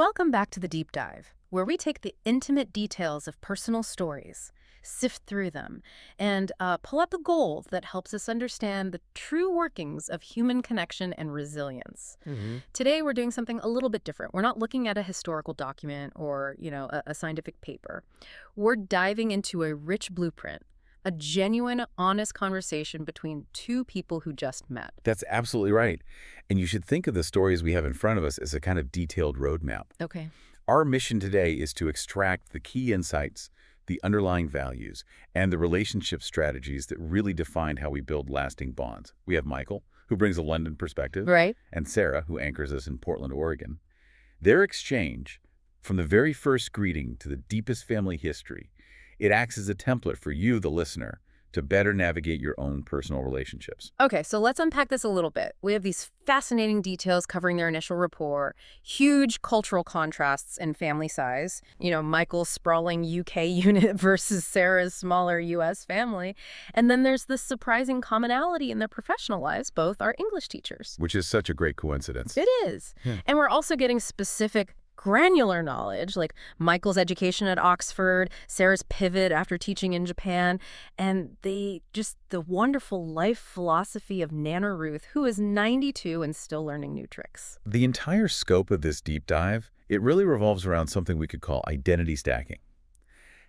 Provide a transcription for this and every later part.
Welcome back to the Deep Dive, where we take the intimate details of personal stories, sift through them, and pull out the gold that helps us understand the true workings of human connection and resilience. Today, we're doing something a little bit different. We're not looking at a historical document or, a scientific paper. We're diving into a rich blueprint, a genuine, honest conversation between two people who just met. That's absolutely right. And you should think of the stories we have in front of us as a kind of detailed roadmap. Okay. Our mission today is to extract the key insights, the underlying values, and the relationship strategies that really define how we build lasting bonds. We have Michael, who brings a London perspective, Right. and Sarah, who anchors us in Portland, Oregon. Their exchange, from the very first greeting to the deepest family history, it acts as a template for you, the listener, to better navigate your own personal relationships. Okay, so let's unpack this a little bit. We have these fascinating details covering their initial rapport, huge cultural contrasts in family size, Michael's sprawling UK unit versus Sarah's smaller US family. And then there's this surprising commonality in their professional lives. Both are English teachers. Which is such a great coincidence. It is. Yeah. And we're also getting specific granular knowledge, like Michael's education at Oxford, Sarah's pivot after teaching in Japan, and the wonderful life philosophy of Nana Ruth, who is 92 and still learning new tricks. The entire scope of this deep dive, it really revolves around something we could call identity stacking.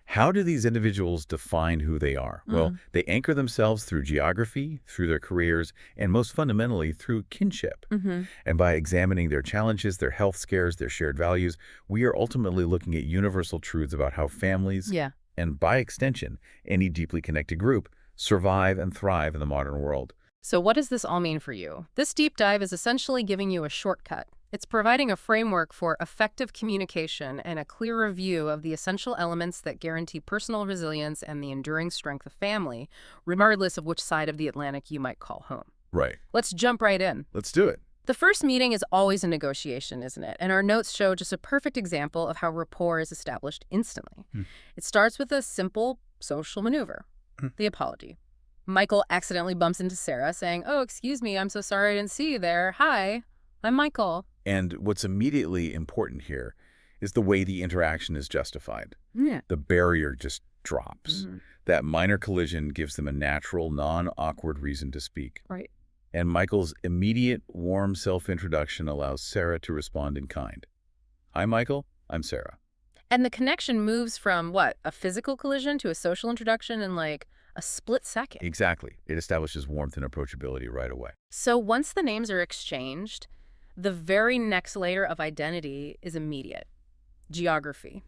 How do these individuals define who they are? Well, they anchor themselves through geography, through their careers, and most fundamentally through kinship. And by examining their challenges, their health scares, their shared values, we are ultimately looking at universal truths about how families, and by extension, any deeply connected group, survive and thrive in the modern world. So what does this all mean for you? This deep dive is essentially giving you a shortcut. It's providing a framework for effective communication and a clearer view of the essential elements that guarantee personal resilience and the enduring strength of family, regardless of which side of the Atlantic you might call home. Right. Let's jump right in. Let's do it. The first meeting is always a negotiation, isn't it? And our notes show just a perfect example of how rapport is established instantly. It starts with a simple social maneuver, the apology. Michael accidentally bumps into Sarah, saying, "Oh, excuse me, I'm so sorry I didn't see you there. Hi, I'm Michael." And what's immediately important here is the way the interaction is justified. Yeah. The barrier just drops. That minor collision gives them a natural, non-awkward reason to speak. Right. And Michael's immediate, warm self-introduction allows Sarah to respond in kind. "Hi, Michael. I'm Sarah." And the connection moves from, a physical collision to a social introduction in a split second. Exactly. It establishes warmth and approachability right away. So once the names are exchanged, the very next layer of identity is immediate. Geography.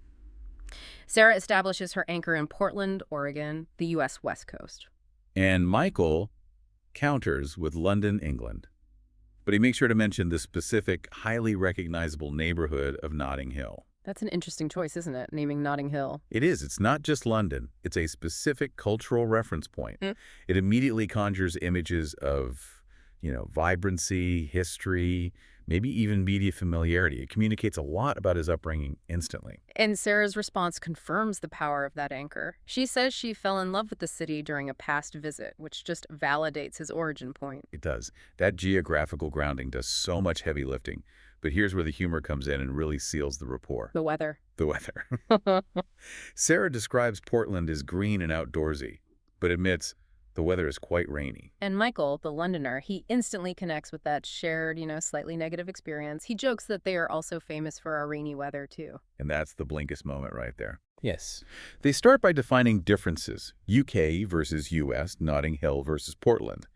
Sarah establishes her anchor in Portland, Oregon, the U.S. West Coast. And Michael counters with London, England. But he makes sure to mention the specific, highly recognizable neighborhood of Notting Hill. That's an interesting choice, isn't it, naming Notting Hill? It is. It's not just London. It's a specific cultural reference point. It immediately conjures images of, vibrancy, history, maybe even media familiarity. It communicates a lot about his upbringing instantly. And Sarah's response confirms the power of that anchor. She says she fell in love with the city during a past visit, which just validates his origin point. It does. That geographical grounding does so much heavy lifting. But here's where the humor comes in and really seals the rapport. The weather. The weather. Sarah describes Portland as green and outdoorsy, but admits the weather is quite rainy. And Michael, the Londoner, he instantly connects with that shared, slightly negative experience. He jokes that they are also famous for our rainy weather, too. And that's the Blinkist moment right there. Yes. They start by defining differences, UK versus US, Notting Hill versus Portland.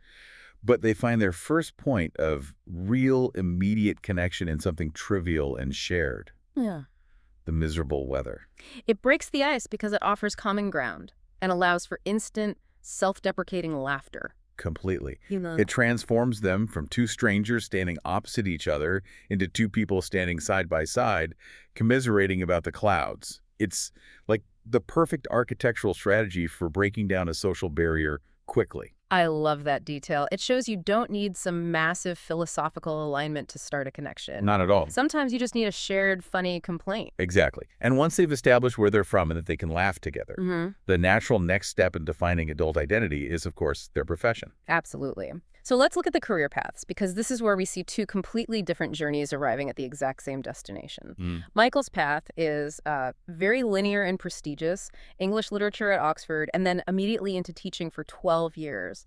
But they find their first point of real, immediate connection in something trivial and shared. Yeah. The miserable weather. It breaks the ice because it offers common ground and allows for instant, self-deprecating laughter. Completely. It transforms them from two strangers standing opposite each other into two people standing side by side, commiserating about the clouds. It's like the perfect architectural strategy for breaking down a social barrier quickly. I love that detail. It shows you don't need some massive philosophical alignment to start a connection. Not at all. Sometimes you just need a shared, funny complaint. Exactly. And once they've established where they're from and that they can laugh together, the natural next step in defining adult identity is, of course, their profession. Absolutely. So let's look at the career paths, because this is where we see two completely different journeys arriving at the exact same destination. Mm. Michael's path is very linear and prestigious, English literature at Oxford, and then immediately into teaching for 12 years.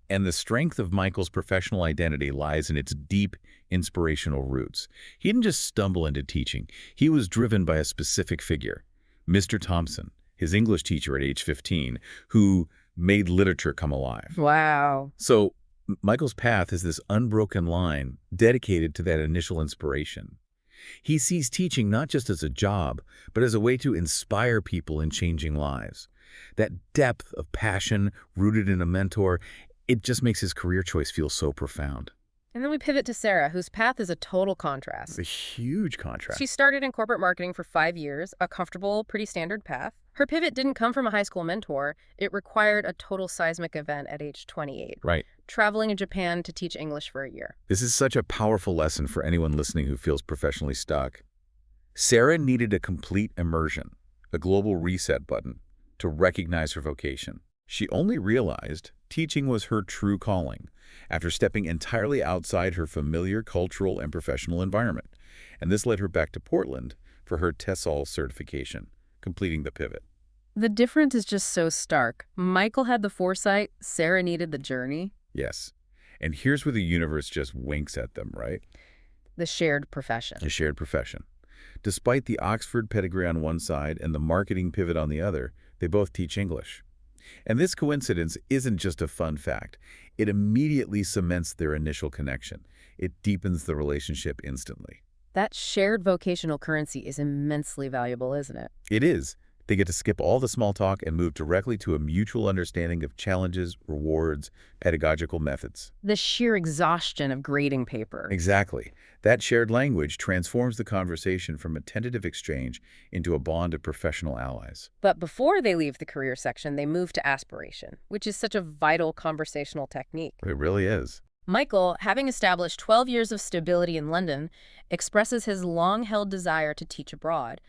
And the strength of Michael's professional identity lies in its deep inspirational roots. He didn't just stumble into teaching. He was driven by a specific figure, Mr. Thompson, his English teacher at age 15, who made literature come alive. Wow. So Michael's path is this unbroken line dedicated to that initial inspiration. He sees teaching not just as a job, but as a way to inspire people in changing lives. That depth of passion rooted in a mentor, it just makes his career choice feel so profound. And then we pivot to Sarah, whose path is a total contrast. It's a huge contrast. She started in corporate marketing for 5 years, a comfortable, pretty standard path. Her pivot didn't come from a high school mentor. It required a total seismic event at age 28. Right. Traveling in Japan to teach English for a year. This is such a powerful lesson for anyone listening who feels professionally stuck. Sarah needed a complete immersion, a global reset button, to recognize her vocation. She only realized teaching was her true calling after stepping entirely outside her familiar cultural and professional environment. And this led her back to Portland for her TESOL certification, completing the pivot. The difference is just so stark. Michael had the foresight, Sarah needed the journey. Yes. And here's where the universe just winks at them, right? The shared profession. A shared profession. Despite the Oxford pedigree on one side and the marketing pivot on the other, they both teach English. And this coincidence isn't just a fun fact. It immediately cements their initial connection. It deepens the relationship instantly. That shared vocational currency is immensely valuable, isn't it? It is. They get to skip all the small talk and move directly to a mutual understanding of challenges, rewards, pedagogical methods. The sheer exhaustion of grading paper. Exactly. That shared language transforms the conversation from a tentative exchange into a bond of professional allies. But before they leave the career section, they move to aspiration, which is such a vital conversational technique. It really is. Michael, having established 12 years of stability in London, expresses his long-held desire to teach abroad.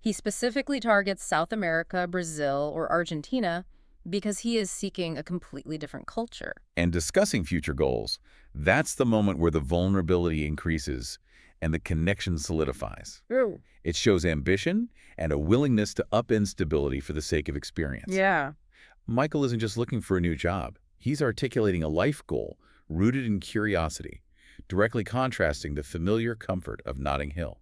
He specifically targets South America, Brazil, or Argentina because he is seeking a completely different culture. And discussing future goals, that's the moment where the vulnerability increases and the connection solidifies. Ooh. It shows ambition and a willingness to upend stability for the sake of experience. Yeah. Michael isn't just looking for a new job. He's articulating a life goal rooted in curiosity, directly contrasting the familiar comfort of Notting Hill.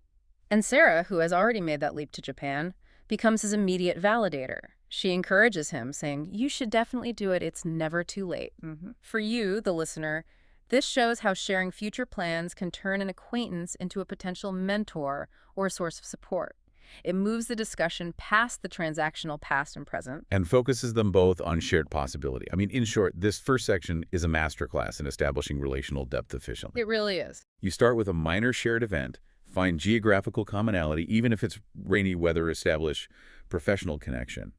And Sarah, who has already made that leap to Japan, becomes his immediate validator. She encourages him, saying, "You should definitely do it. It's never too late." For you, the listener, this shows how sharing future plans can turn an acquaintance into a potential mentor or a source of support. It moves the discussion past the transactional past and present. And focuses them both on shared possibility. I mean, in short, this first section is a masterclass in establishing relational depth efficiently. It really is. You start with a minor shared event, find geographical commonality, even if it's rainy weather, establish professional connection,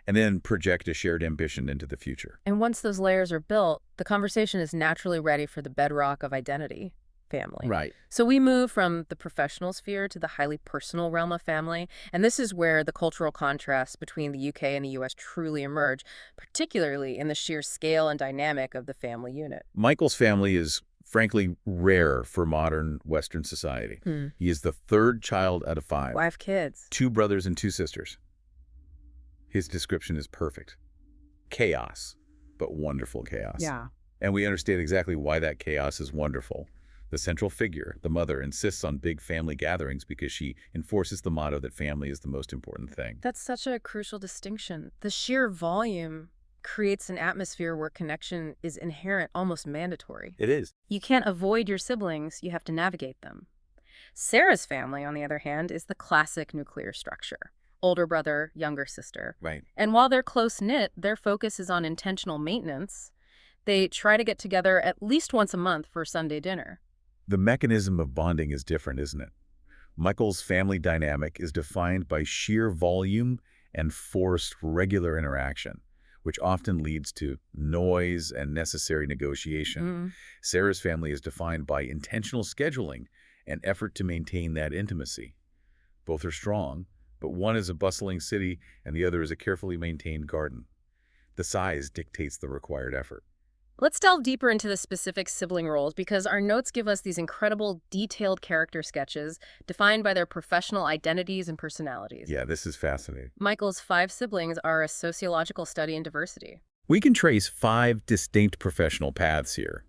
and then project a shared ambition into the future. And once those layers are built, the conversation is naturally ready for the bedrock of identity, family. Right. So we move from the professional sphere to the highly personal realm of family, and this is where the cultural contrasts between the UK and the US truly emerge, particularly in the sheer scale and dynamic of the family unit. Michael's family is frankly rare for modern Western society. He is the third child out of 5. 5 kids. 2 brothers and 2 sisters. His description is perfect. Chaos, but wonderful chaos. Yeah. And we understand exactly why that chaos is wonderful. The central figure, the mother, insists on big family gatherings because she enforces the motto that family is the most important thing. That's such a crucial distinction. The sheer volume creates an atmosphere where connection is inherent, almost mandatory. It is. You can't avoid your siblings, you have to navigate them. Sarah's family, on the other hand, is the classic nuclear structure. Older brother, younger sister. Right. And while they're close-knit, their focus is on intentional maintenance. They try to get together at least once a month for Sunday dinner. The mechanism of bonding is different, isn't it? Michael's family dynamic is defined by sheer volume and forced regular interaction, which often leads to noise and necessary negotiation. Sarah's family is defined by intentional scheduling and effort to maintain that intimacy. Both are strong, but one is a bustling city and the other is a carefully maintained garden. The size dictates the required effort. Let's delve deeper into the specific sibling roles because our notes give us these incredible, detailed character sketches defined by their professional identities and personalities. Yeah, this is fascinating. Michael's 5 siblings are a sociological study in diversity. We can trace 5 distinct professional paths here,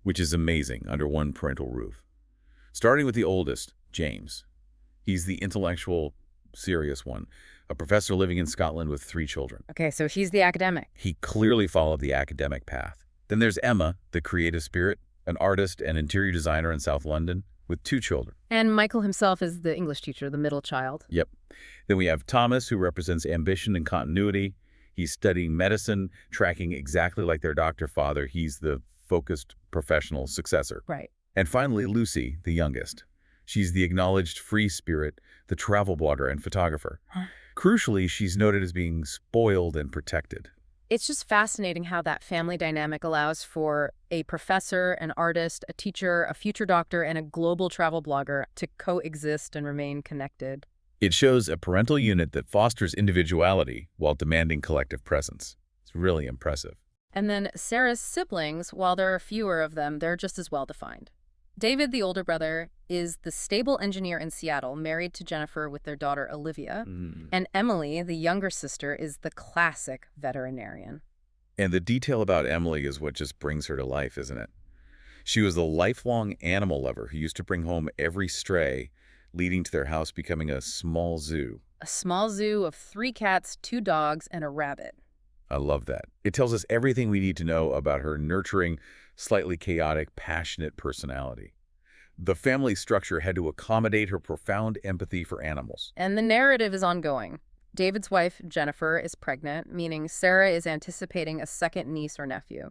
which is amazing under one parental roof. Starting with the oldest, James. He's the intellectual, serious one, a professor living in Scotland with 3 children. Okay, so he's the academic. He clearly followed the academic path. Then there's Emma, the creative spirit, an artist and interior designer in South London with 2 children. And Michael himself is the English teacher, the middle child. Yep. Then we have Thomas, who represents ambition and continuity. He's studying medicine, tracking exactly like their doctor father. He's the focused professional successor. Right. And finally, Lucy, the youngest. She's the acknowledged free spirit, the travel blogger and photographer. Crucially, she's noted as being spoiled and protected. It's just fascinating how that family dynamic allows for a professor, an artist, a teacher, a future doctor, and a global travel blogger to coexist and remain connected. It shows a parental unit that fosters individuality while demanding collective presence. It's really impressive. And then Sarah's siblings, while there are fewer of them, they're just as well defined. David, the older brother, is the stable engineer in Seattle, married to Jennifer with their daughter Olivia. And Emily, the younger sister, is the classic veterinarian. And the detail about Emily is what just brings her to life, isn't it? She was the lifelong animal lover who used to bring home every stray, leading to their house becoming a small zoo. A small zoo of 3 cats, 2 dogs, and a rabbit. I love that. It tells us everything we need to know about her nurturing, slightly chaotic, passionate personality. The family structure had to accommodate her profound empathy for animals. And the narrative is ongoing. David's wife, Jennifer, is pregnant, meaning Sarah is anticipating a second niece or nephew.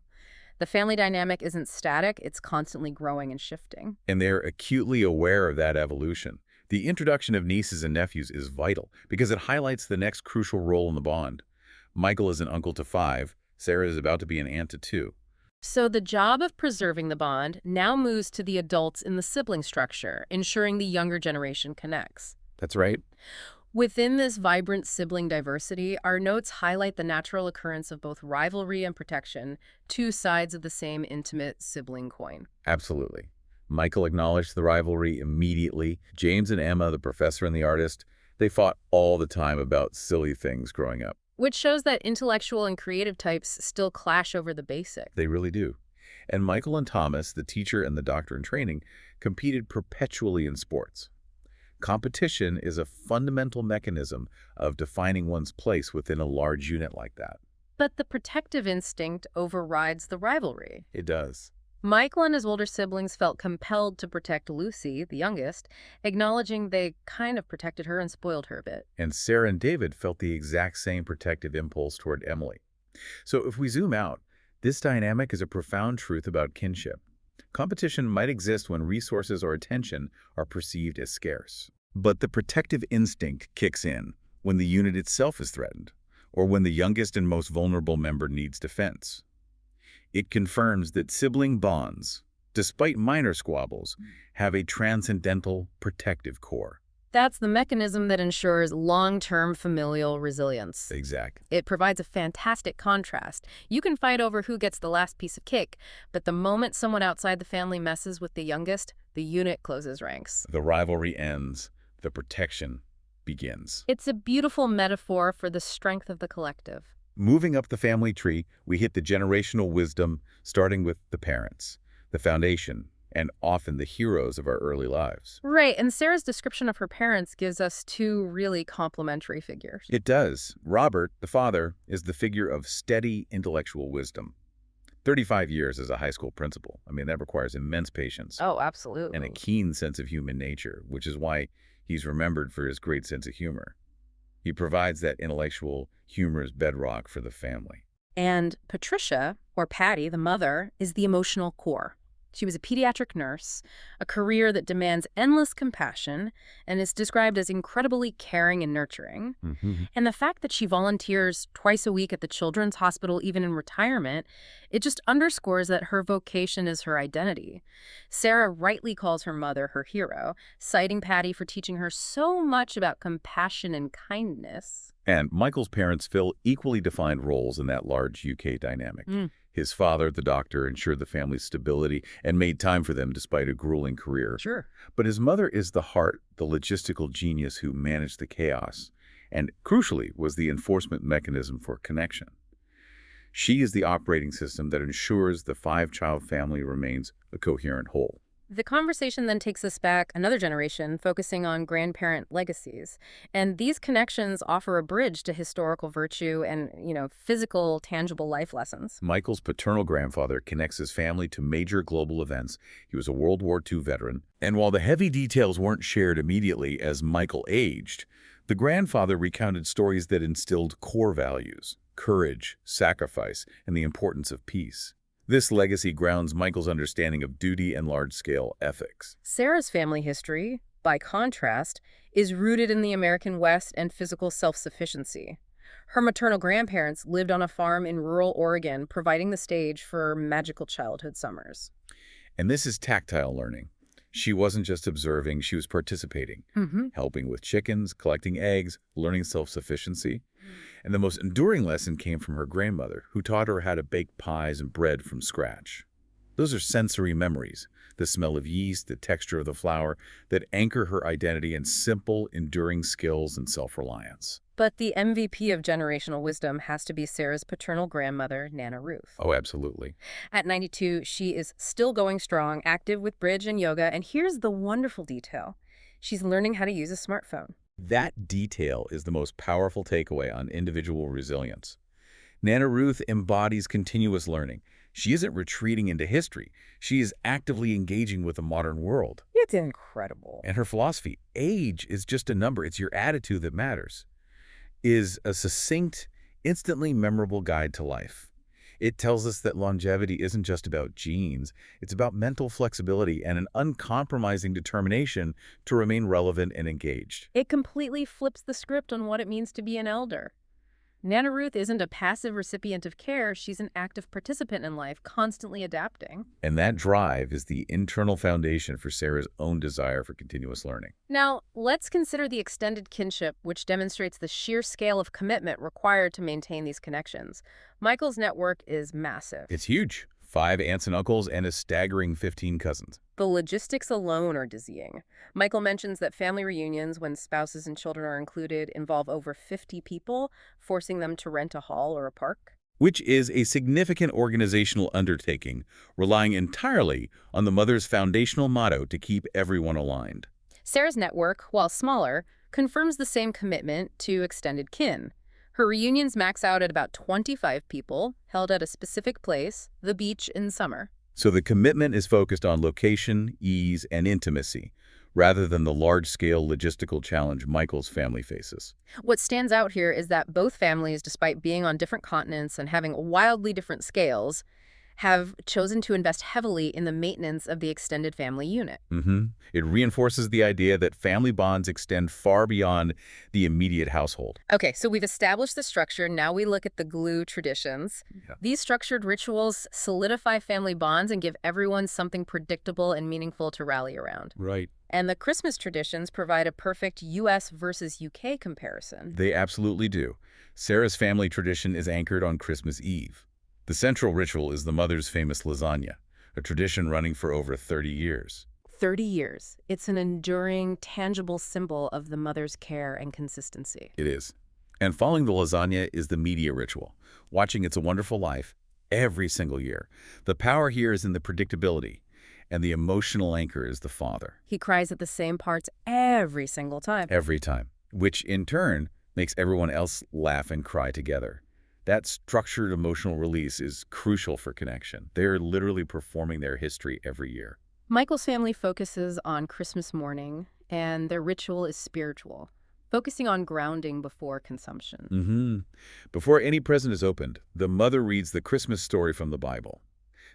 The family dynamic isn't static, it's constantly growing and shifting. And they're acutely aware of that evolution. The introduction of nieces and nephews is vital because it highlights the next crucial role in the bond. Michael is an uncle to 5. Sarah is about to be an aunt to 2. So the job of preserving the bond now moves to the adults in the sibling structure, ensuring the younger generation connects. That's right. Within this vibrant sibling diversity, our notes highlight the natural occurrence of both rivalry and protection, 2 sides of the same intimate sibling coin. Absolutely. Michael acknowledged the rivalry immediately. James and Emma, the professor and the artist, they fought all the time about silly things growing up. Which shows that intellectual and creative types still clash over the basic. They really do. And Michael and Thomas, the teacher and the doctor in training, competed perpetually in sports. Competition is a fundamental mechanism of defining one's place within a large unit like that. But the protective instinct overrides the rivalry. It does. Michael and his older siblings felt compelled to protect Lucy, the youngest, acknowledging they kind of protected her and spoiled her a bit. And Sarah and David felt the exact same protective impulse toward Emily. So if we zoom out, this dynamic is a profound truth about kinship. Competition might exist when resources or attention are perceived as scarce. But the protective instinct kicks in when the unit itself is threatened, or when the youngest and most vulnerable member needs defense. It confirms that sibling bonds, despite minor squabbles, have a transcendental protective core. That's the mechanism that ensures long-term familial resilience. Exactly. It provides a fantastic contrast. You can fight over who gets the last piece of cake, but the moment someone outside the family messes with the youngest, the unit closes ranks. The rivalry ends. The protection begins. It's a beautiful metaphor for the strength of the collective. Moving up the family tree, we hit the generational wisdom, starting with the parents, the foundation, and often the heroes of our early lives. Right, and Sarah's description of her parents gives us 2 really complementary figures. It does. Robert, the father, is the figure of steady intellectual wisdom. 35 years as a high school principal. I mean, that requires immense patience. Oh, absolutely. And a keen sense of human nature, which is why he's remembered for his great sense of humor. He provides that intellectual, humorous bedrock for the family. And Patricia, or Patty, the mother, is the emotional core. She was a pediatric nurse, a career that demands endless compassion and is described as incredibly caring and nurturing. And the fact that she volunteers twice a week at the Children's Hospital, even in retirement, it just underscores that her vocation is her identity. Sarah rightly calls her mother her hero, citing Patty for teaching her so much about compassion and kindness. And Michael's parents fill equally defined roles in that large UK dynamic. His father, the doctor, ensured the family's stability and made time for them despite a grueling career. Sure. But his mother is the heart, the logistical genius who managed the chaos, and crucially was the enforcement mechanism for connection. She is the operating system that ensures the five-child family remains a coherent whole. The conversation then takes us back another generation, focusing on grandparent legacies. And these connections offer a bridge to historical virtue and, physical, tangible life lessons. Michael's paternal grandfather connects his family to major global events. He was a World War II veteran. And while the heavy details weren't shared immediately as Michael aged, the grandfather recounted stories that instilled core values: courage, sacrifice, and the importance of peace. This legacy grounds Michael's understanding of duty and large-scale ethics. Sarah's family history, by contrast, is rooted in the American West and physical self-sufficiency. Her maternal grandparents lived on a farm in rural Oregon, providing the stage for magical childhood summers. And this is tactile learning. She wasn't just observing, she was participating, Mm-hmm. helping with chickens, collecting eggs, learning self-sufficiency. And the most enduring lesson came from her grandmother, who taught her how to bake pies and bread from scratch. Those are sensory memories, the smell of yeast, the texture of the flour, that anchor her identity in simple, enduring skills and self-reliance. But the MVP of generational wisdom has to be Sarah's paternal grandmother, Nana Ruth. Oh, absolutely. At 92, she is still going strong, active with bridge and yoga, and here's the wonderful detail. She's learning how to use a smartphone. That detail is the most powerful takeaway on individual resilience. Nana Ruth embodies continuous learning. She isn't retreating into history. She is actively engaging with the modern world. It's incredible. And her philosophy, age is just a number. It's your attitude that matters, is a succinct, instantly memorable guide to life. It tells us that longevity isn't just about genes. It's about mental flexibility and an uncompromising determination to remain relevant and engaged. It completely flips the script on what it means to be an elder. Nana Ruth isn't a passive recipient of care. She's an active participant in life, constantly adapting. And that drive is the internal foundation for Sarah's own desire for continuous learning. Now, let's consider the extended kinship, which demonstrates the sheer scale of commitment required to maintain these connections. Michael's network is massive. It's huge. 5 aunts and uncles and a staggering 15 cousins. The logistics alone are dizzying. Michael mentions that family reunions, when spouses and children are included, involve over 50 people, forcing them to rent a hall or a park. Which is a significant organizational undertaking, relying entirely on the mother's foundational motto to keep everyone aligned. Sarah's network, while smaller, confirms the same commitment to extended kin. Her reunions max out at about 25 people, held at a specific place, the beach in summer. So the commitment is focused on location, ease, and intimacy, rather than the large-scale logistical challenge Michael's family faces. What stands out here is that both families, despite being on different continents and having wildly different scales, have chosen to invest heavily in the maintenance of the extended family unit. It reinforces the idea that family bonds extend far beyond the immediate household. Okay, so we've established the structure. Now we look at the glue traditions. Yeah. These structured rituals solidify family bonds and give everyone something predictable and meaningful to rally around. Right. And the Christmas traditions provide a perfect U.S. versus U.K. comparison. They absolutely do. Sarah's family tradition is anchored on Christmas Eve. The central ritual is the mother's famous lasagna, a tradition running for over 30 years. 30 years. It's an enduring, tangible symbol of the mother's care and consistency. It is. And following the lasagna is the media ritual, watching It's a Wonderful Life every single year. The power here is in the predictability, and the emotional anchor is the father. He cries at the same parts every single time. Every time, which in turn makes everyone else laugh and cry together. That structured emotional release is crucial for connection. They're literally performing their history every year. Michael's family focuses on Christmas morning, and their ritual is spiritual, focusing on grounding before consumption. Before any present is opened, the mother reads the Christmas story from the Bible.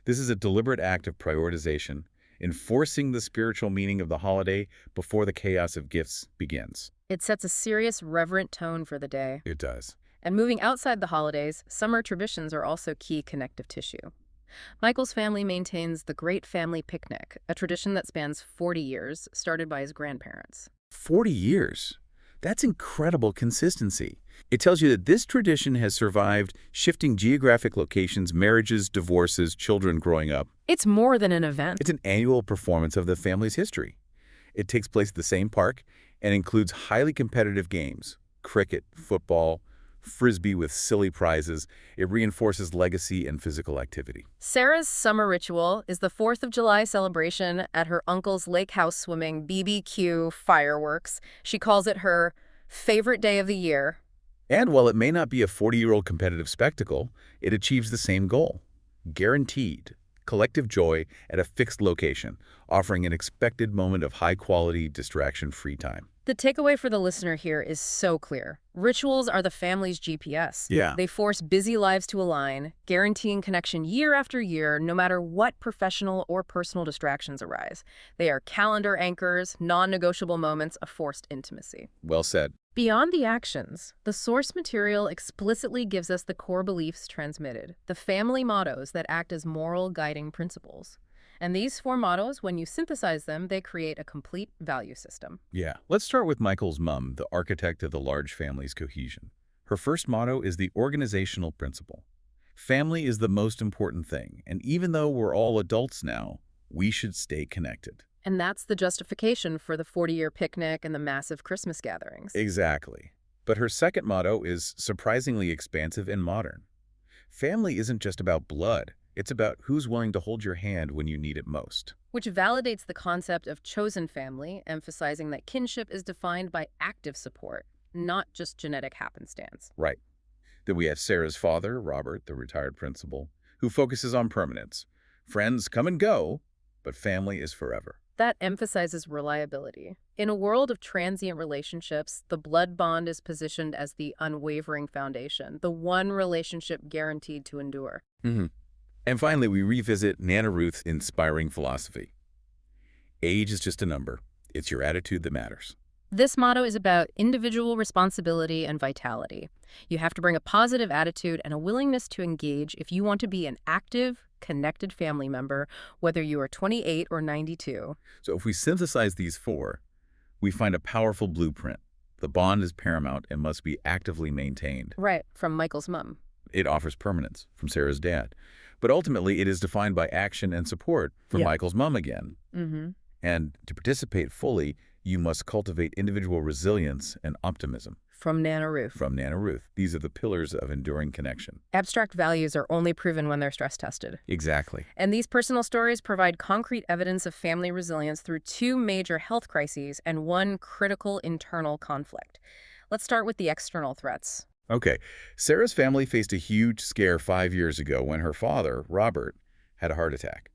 This is a deliberate act of prioritization, enforcing the spiritual meaning of the holiday before the chaos of gifts begins. It sets a serious, reverent tone for the day. It does. And moving outside the holidays, summer traditions are also key connective tissue. Michael's family maintains the Great Family Picnic, a tradition that spans 40 years, started by his grandparents. 40 years. That's incredible consistency. It tells you that this tradition has survived shifting geographic locations, marriages, divorces, children growing up. It's more than an event. It's an annual performance of the family's history. It takes place at the same park and includes highly competitive games, cricket, football, frisbee with silly prizes. It reinforces legacy and physical activity. Sarah's summer ritual is the 4th of July celebration at her uncle's lake house swimming BBQ fireworks. She calls it her favorite day of the year. And while it may not be a 40-year-old competitive spectacle, it achieves the same goal. Guaranteed collective joy at a fixed location, offering an expected moment of high-quality, distraction-free time. The takeaway for the listener here is so clear. Rituals are the family's GPS. Yeah. They force busy lives to align, guaranteeing connection year after year, no matter what professional or personal distractions arise. They are calendar anchors, non-negotiable moments of forced intimacy. Well said. Beyond the actions, the source material explicitly gives us the core beliefs transmitted, the family mottos that act as moral guiding principles. And these 4 mottos, when you synthesize them, they create a complete value system. Yeah. Let's start with Michael's mom, the architect of the large family's cohesion. Her first motto is the organizational principle. Family is the most important thing, and even though we're all adults now, we should stay connected. And that's the justification for the 40-year picnic and the massive Christmas gatherings. Exactly. But her second motto is surprisingly expansive and modern. Family isn't just about blood. It's about who's willing to hold your hand when you need it most. Which validates the concept of chosen family, emphasizing that kinship is defined by active support, not just genetic happenstance. Right. Then we have Sarah's father, Robert, the retired principal, who focuses on permanence. Friends come and go, but family is forever. That emphasizes reliability. In a world of transient relationships, the blood bond is positioned as the unwavering foundation, the one relationship guaranteed to endure. And finally, we revisit Nana Ruth's inspiring philosophy. Age is just a number. It's your attitude that matters. This motto is about individual responsibility and vitality. You have to bring a positive attitude and a willingness to engage if you want to be an active, connected family member, whether you are 28 or 92. So if we synthesize these 4, we find a powerful blueprint. The bond is paramount and must be actively maintained. Right, from Michael's mom. It offers permanence from Sarah's dad. But ultimately, it is defined by action and support from Michael's mom again. And to participate fully, you must cultivate individual resilience and optimism. From Nana Ruth. From Nana Ruth. These are the pillars of enduring connection. Abstract values are only proven when they're stress tested. Exactly. And these personal stories provide concrete evidence of family resilience through 2 major health crises and 1 critical internal conflict. Let's start with the external threats. Okay, Sarah's family faced a huge scare 5 years ago when her father, Robert, had a heart attack.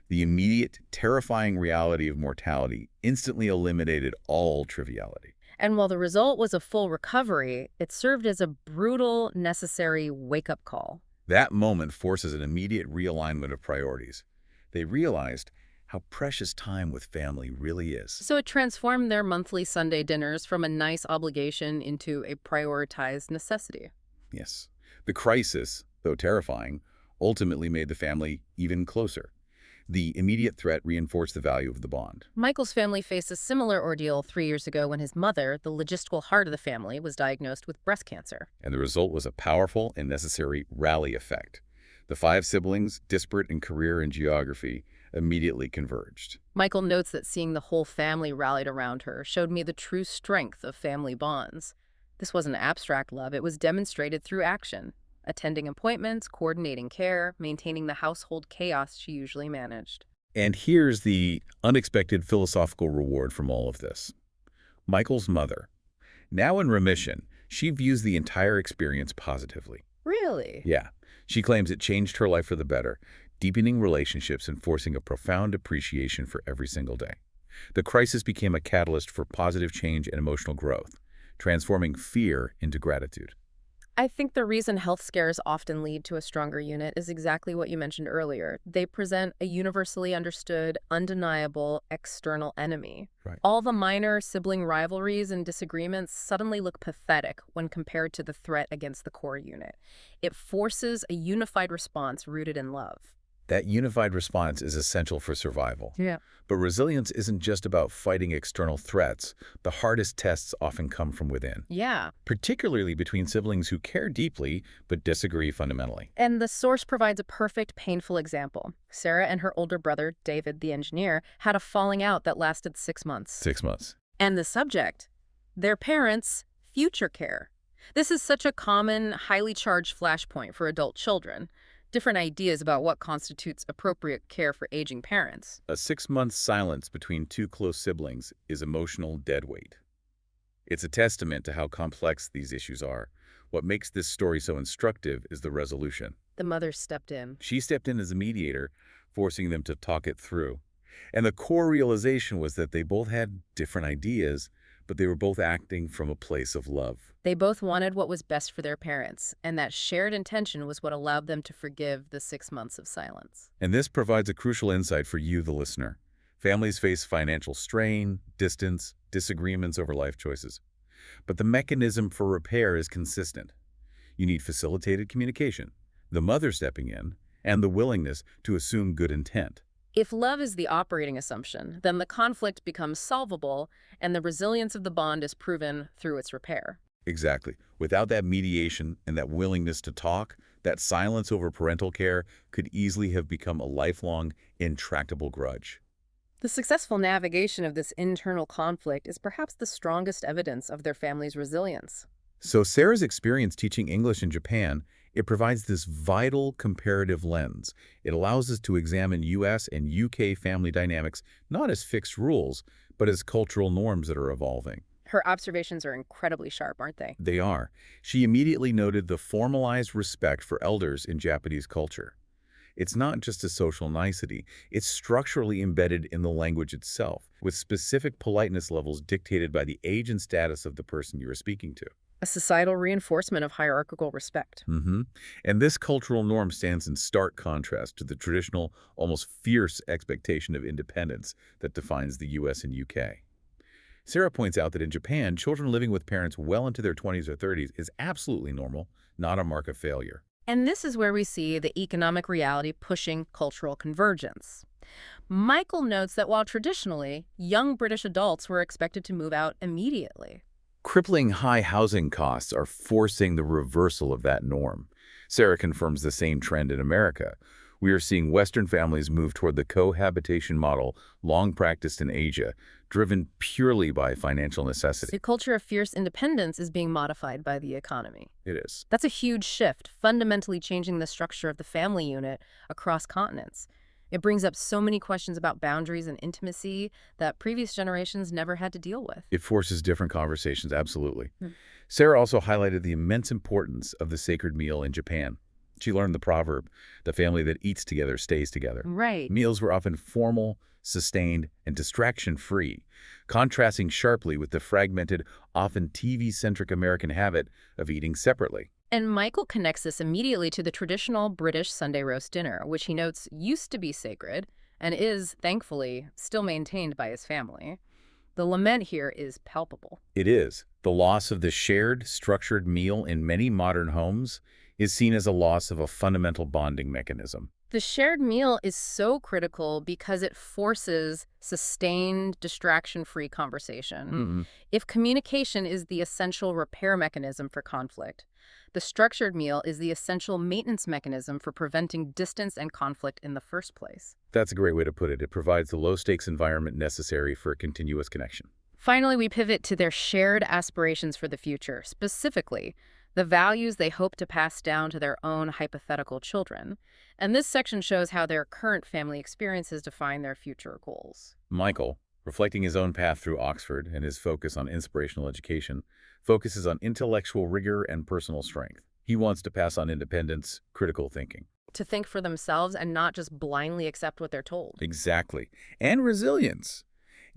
The immediate, terrifying reality of mortality instantly eliminated all triviality. And while the result was a full recovery, it served as a brutal, necessary wake-up call. That moment forces an immediate realignment of priorities. They realized how precious time with family really is. So it transformed their monthly Sunday dinners from a nice obligation into a prioritized necessity. Yes. The crisis, though terrifying, ultimately made the family even closer. The immediate threat reinforced the value of the bond. Michael's family faced a similar ordeal 3 years ago when his mother, the logistical heart of the family, was diagnosed with breast cancer. And the result was a powerful and necessary rally effect. The 5 siblings, disparate in career and geography, immediately converged. Michael notes that seeing the whole family rallied around her showed me the true strength of family bonds. This wasn't abstract love, it was demonstrated through action. Attending appointments, coordinating care, maintaining the household chaos she usually managed. And here's the unexpected philosophical reward from all of this. Michael's mother. Now in remission, she views the entire experience positively. Really? Yeah. She claims it changed her life for the better, deepening relationships and forcing a profound appreciation for every single day. The crisis became a catalyst for positive change and emotional growth, transforming fear into gratitude. I think the reason health scares often lead to a stronger unit is exactly what you mentioned earlier. They present a universally understood, undeniable external enemy. Right. All the minor sibling rivalries and disagreements suddenly look pathetic when compared to the threat against the core unit. It forces a unified response rooted in love. That unified response is essential for survival. Yeah. But resilience isn't just about fighting external threats. The hardest tests often come from within, Yeah. particularly between siblings who care deeply but disagree fundamentally. And the source provides a perfect, painful example. Sarah and her older brother, David, the engineer, had a falling out that lasted 6 months. 6 months. And the subject, their parents' future care. This is such a common, highly charged flashpoint for adult children. Different ideas about what constitutes appropriate care for aging parents. A 6-month silence between two close siblings is emotional deadweight. It's a testament to how complex these issues are. What makes this story so instructive is the resolution. The mother stepped in. She stepped in as a mediator, forcing them to talk it through. And the core realization was that they both had different ideas, but they were both acting from a place of love. They both wanted what was best for their parents, and that shared intention was what allowed them to forgive the 6 months of silence. And this provides a crucial insight for you, the listener. Families face financial strain, distance, disagreements over life choices. But the mechanism for repair is consistent. You need facilitated communication, the mother stepping in, and the willingness to assume good intent. If love is the operating assumption, then the conflict becomes solvable, and the resilience of the bond is proven through its repair. Exactly. Without that mediation and that willingness to talk, that silence over parental care could easily have become a lifelong, intractable grudge. The successful navigation of this internal conflict is perhaps the strongest evidence of their family's resilience. So Sarah's experience teaching English in Japan, it provides this vital comparative lens. It allows us to examine U.S. and U.K. family dynamics not as fixed rules, but as cultural norms that are evolving. Her observations are incredibly sharp, aren't they? They are. She immediately noted the formalized respect for elders in Japanese culture. It's not just a social nicety, it's structurally embedded in the language itself, with specific politeness levels dictated by the age and status of the person you are speaking to. A societal reinforcement of hierarchical respect. And this cultural norm stands in stark contrast to the traditional, almost fierce expectation of independence that defines the U.S. and U.K. Sarah points out that in Japan, children living with parents well into their 20s or 30s is absolutely normal, not a mark of failure. And this is where we see the economic reality pushing cultural convergence. Michael notes that while traditionally, young British adults were expected to move out immediately. Crippling high housing costs are forcing the reversal of that norm. Sarah confirms the same trend in America. We are seeing Western families move toward the cohabitation model long practiced in Asia, driven purely by financial necessity. The culture of fierce independence is being modified by the economy. It is. That's a huge shift, fundamentally changing the structure of the family unit across continents. It brings up so many questions about boundaries and intimacy that previous generations never had to deal with. It forces different conversations, absolutely. Sarah also highlighted the immense importance of the sacred meal in Japan. She learned the proverb, the family that eats together stays together. Right. Meals were often formal, sustained, and distraction-free, contrasting sharply with the fragmented, often TV-centric American habit of eating separately. And Michael connects this immediately to the traditional British Sunday roast dinner, which he notes used to be sacred and is, thankfully, still maintained by his family. The lament here is palpable. It is. The loss of the shared, structured meal in many modern homes is seen as a loss of a fundamental bonding mechanism. The shared meal is so critical because it forces sustained, distraction-free conversation. If communication is the essential repair mechanism for conflict, the structured meal is the essential maintenance mechanism for preventing distance and conflict in the first place. That's a great way to put it. It provides the low-stakes environment necessary for a continuous connection. Finally, we pivot to their shared aspirations for the future, specifically the values they hope to pass down to their own hypothetical children. And this section shows how their current family experiences define their future goals. Michael, reflecting his own path through Oxford and his focus on inspirational education, focuses on intellectual rigor and personal strength. He wants to pass on independence, critical thinking. To think for themselves and not just blindly accept what they're told. Exactly. And resilience.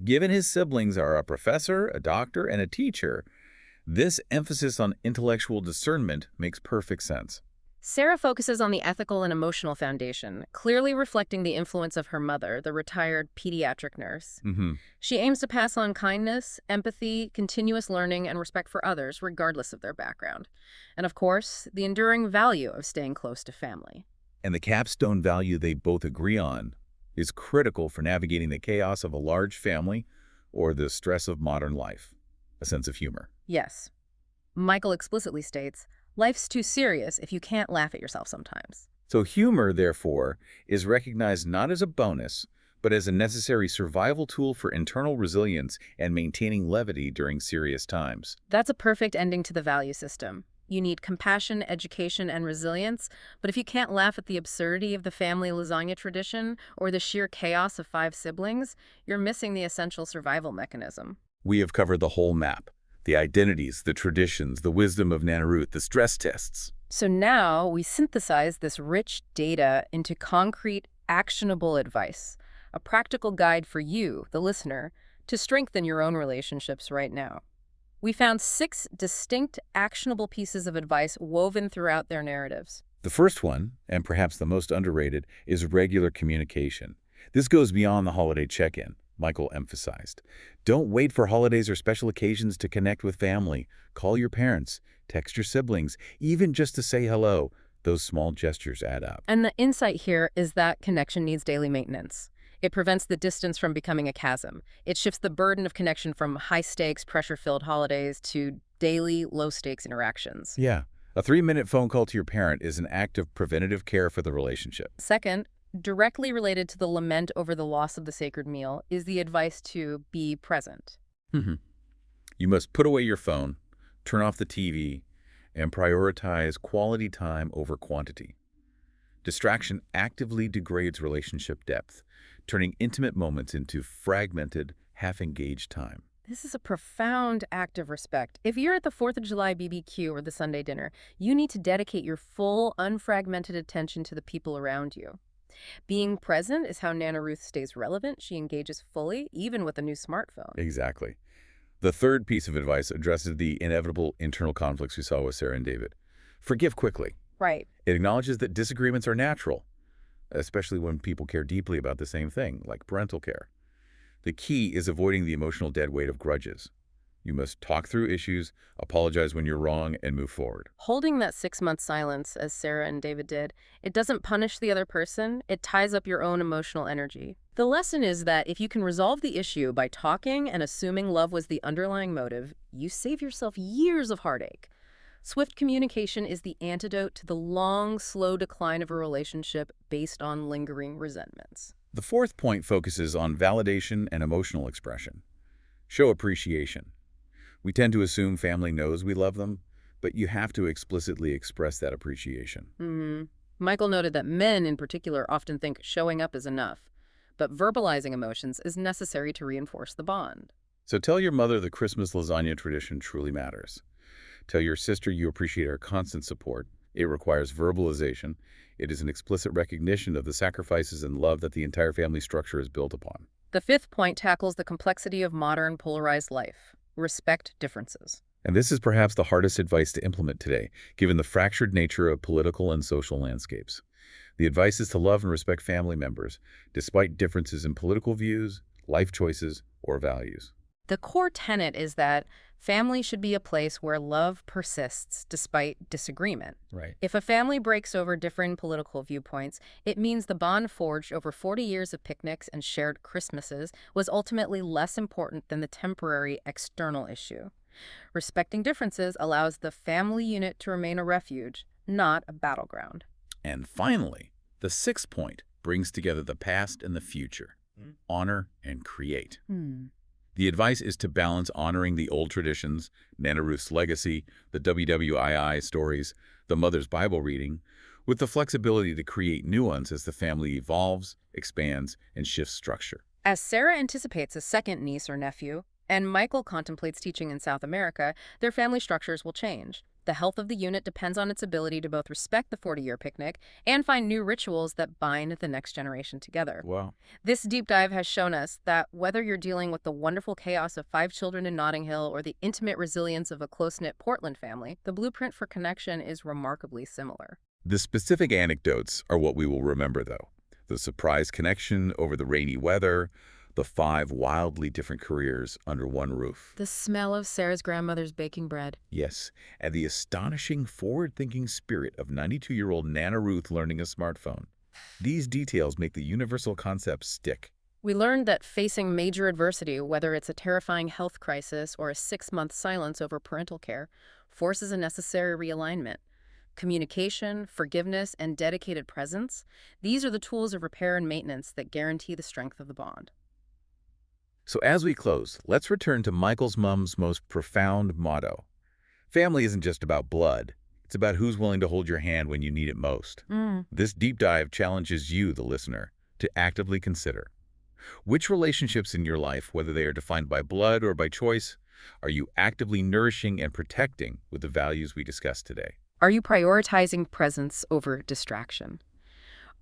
Given his siblings are a professor, a doctor, and a teacher, this emphasis on intellectual discernment makes perfect sense. Sarah focuses on the ethical and emotional foundation, clearly reflecting the influence of her mother, the retired pediatric nurse. She aims to pass on kindness, empathy, continuous learning, and respect for others, regardless of their background. And of course, the enduring value of staying close to family. And the capstone value they both agree on is critical for navigating the chaos of a large family or the stress of modern life, a sense of humor. Yes. Michael explicitly states, life's too serious if you can't laugh at yourself sometimes. So humor, therefore, is recognized not as a bonus, but as a necessary survival tool for internal resilience and maintaining levity during serious times. That's a perfect ending to the value system. You need compassion, education, and resilience, but if you can't laugh at the absurdity of the family lasagna tradition or the sheer chaos of 5 siblings, you're missing the essential survival mechanism. We have covered the whole map: the identities, the traditions, the wisdom of Nana Ruth, the stress tests. So now we synthesize this rich data into concrete, actionable advice, a practical guide for you, the listener, to strengthen your own relationships right now. We found 6 distinct, actionable pieces of advice woven throughout their narratives. The first one, and perhaps the most underrated, is regular communication. This goes beyond the holiday check-in, Michael emphasized. Don't wait for holidays or special occasions to connect with family. Call your parents, text your siblings, even just to say hello. Those small gestures add up. And the insight here is that connection needs daily maintenance. It prevents the distance from becoming a chasm. It shifts the burden of connection from high-stakes, pressure-filled holidays to daily, low-stakes interactions. Yeah, a 3-minute phone call to your parent is an act of preventative care for the relationship. Second, directly related to the lament over the loss of the sacred meal is the advice to be present. You must put away your phone, turn off the TV, and prioritize quality time over quantity. Distraction actively degrades relationship depth, turning intimate moments into fragmented, half-engaged time. This is a profound act of respect. If you're at the 4th of July BBQ or the Sunday dinner, you need to dedicate your full, unfragmented attention to the people around you. Being present is how Nana Ruth stays relevant. She engages fully, even with a new smartphone. Exactly. The third piece of advice addresses the inevitable internal conflicts we saw with Sarah and David. Forgive quickly. Right. It acknowledges that disagreements are natural, especially when people care deeply about the same thing, like parental care. The key is avoiding the emotional dead weight of grudges. You must talk through issues, apologize when you're wrong, and move forward. Holding that 6-month silence, as Sarah and David did, it doesn't punish the other person, it ties up your own emotional energy. The lesson is that if you can resolve the issue by talking and assuming love was the underlying motive, you save yourself years of heartache. Swift communication is the antidote to the long, slow decline of a relationship based on lingering resentments. The fourth point focuses on validation and emotional expression. Show appreciation. We tend to assume family knows we love them, but you have to explicitly express that appreciation. Michael noted that men, in particular, often think showing up is enough, but verbalizing emotions is necessary to reinforce the bond. So tell your mother the Christmas lasagna tradition truly matters. Tell your sister you appreciate her constant support. It requires verbalization. It is an explicit recognition of the sacrifices and love that the entire family structure is built upon. The 5th point tackles the complexity of modern polarized life. Respect differences. And this is perhaps the hardest advice to implement today, given the fractured nature of political and social landscapes. The advice is to love and respect family members, despite differences in political views, life choices, or values. The core tenet is that family should be a place where love persists despite disagreement. Right. If a family breaks over differing political viewpoints, it means the bond forged over 40 years of picnics and shared Christmases was ultimately less important than the temporary external issue. Respecting differences allows the family unit to remain a refuge, not a battleground. And finally, the 6th point brings together the past and the future. Honor and create. The advice is to balance honoring the old traditions, Nana Ruth's legacy, the WWII stories, the mother's Bible reading, with the flexibility to create new ones as the family evolves, expands, and shifts structure. As Sarah anticipates a second niece or nephew, and Michael contemplates teaching in South America, their family structures will change. The health of the unit depends on its ability to both respect the 40-year picnic and find new rituals that bind the next generation together. Wow. This deep dive has shown us that whether you're dealing with the wonderful chaos of 5 children in Notting Hill or the intimate resilience of a close-knit Portland family, the blueprint for connection is remarkably similar. The specific anecdotes are what we will remember, though. The surprise connection over the rainy weather, the 5 wildly different careers under one roof. The smell of Sarah's grandmother's baking bread. Yes, and the astonishing forward-thinking spirit of 92-year-old Nana Ruth learning a smartphone. These details make the universal concepts stick. We learned that facing major adversity, whether it's a terrifying health crisis or a 6-month silence over parental care, forces a necessary realignment. Communication, forgiveness, and dedicated presence, these are the tools of repair and maintenance that guarantee the strength of the bond. So as we close, let's return to Michael's mom's most profound motto. Family isn't just about blood. It's about who's willing to hold your hand when you need it most. This deep dive challenges you, the listener, to actively consider which relationships in your life, whether they are defined by blood or by choice, are you actively nourishing and protecting with the values we discussed today? Are you prioritizing presence over distraction?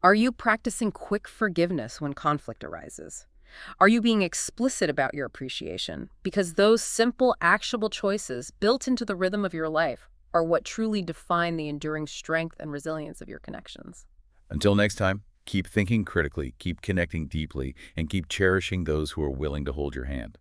Are you practicing quick forgiveness when conflict arises? Are you being explicit about your appreciation? Because those simple, actionable choices built into the rhythm of your life are what truly define the enduring strength and resilience of your connections. Until next time, keep thinking critically, keep connecting deeply, and keep cherishing those who are willing to hold your hand.